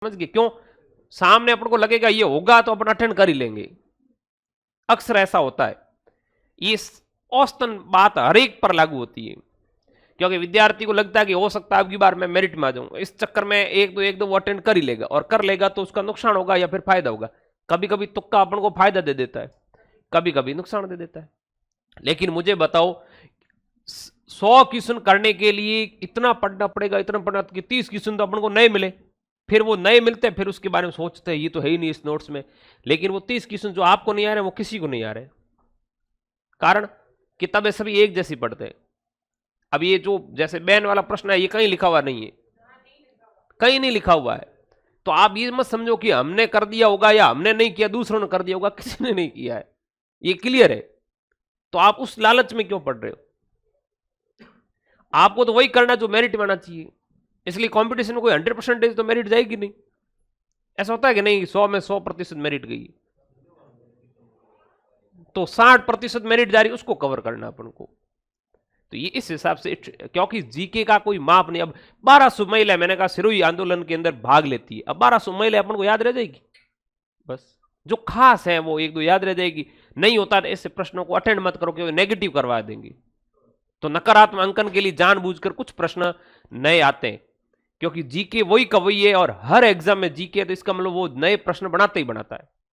समझ गए? क्यों? सामने अपन को लगेगा ये होगा तो अपन अटेंड कर ही लेंगे। अक्सर ऐसा होता है। ये औसतन बात हर एक पर लागू होती है, क्योंकि विद्यार्थी को लगता है कि हो सकता है अब की बार मैं मेरिट में आ जाऊं, इस चक्कर में एक दो वो अटेंड कर ही लेगा, और कर लेगा तो उसका नुकसान होगा या फिर फायदा होगा। कभी कभी तुक्का अपन को फायदा दे देता है, कभी कभी नुकसान दे देता है। लेकिन मुझे बताओ, 100 क्वेश्चन करने के लिए इतना पढ़ना पड़ेगा, इतना पढ़ना कि 30 क्वेश्चन तो अपन को नए मिले, फिर वो नए मिलते हैं, फिर उसके बारे में सोचते हैं ये तो है ही नहीं इस नोट्स में। लेकिन वो 30 क्वेश्चन जो आपको नहीं आ रहे वो किसी को नहीं आ रहे, कारण किताबें सभी एक जैसी पढ़ते हैं। अब ये जो जैसे बैन वाला प्रश्न है, ये कहीं लिखा हुआ नहीं है, कहीं नहीं लिखा हुआ है। तो आप ये मत समझो कि हमने कर दिया होगा या हमने नहीं किया, दूसरों ने कर दिया होगा, किसी ने नहीं किया है, ये क्लियर है। तो आप उस लालच में क्यों पढ़ रहे हो? आपको तो वही करना जो मेरिट में आना चाहिए। इसलिए कंपटीशन में कोई 100% तो मेरिट जाएगी नहीं। ऐसा होता है कि नहीं 100 में 100% मेरिट गई, तो 60% मेरिट जा रही, उसको कवर करना अपन को। तो ये इस हिसाब से, क्योंकि जीके का कोई माप नहीं। अब 1200 महिला, मैंने कहा सिरोही आंदोलन के अंदर भाग लेती है, अब 1200 महिला अपन को याद रह जाएगी? बस जो खास है वो एक दो याद रह जाएगी। नहीं होता तो ऐसे प्रश्नों को अटेंड मत करो, क्योंकि नेगेटिव करवा देंगे। तो नकारात्मक अंकन के लिए जानबूझकर कुछ प्रश्न नए आते हैं, क्योंकि जीके वही का वही है, और हर एग्जाम में जीके, तो इसका मतलब वो नए प्रश्न बनाते ही बनाता है।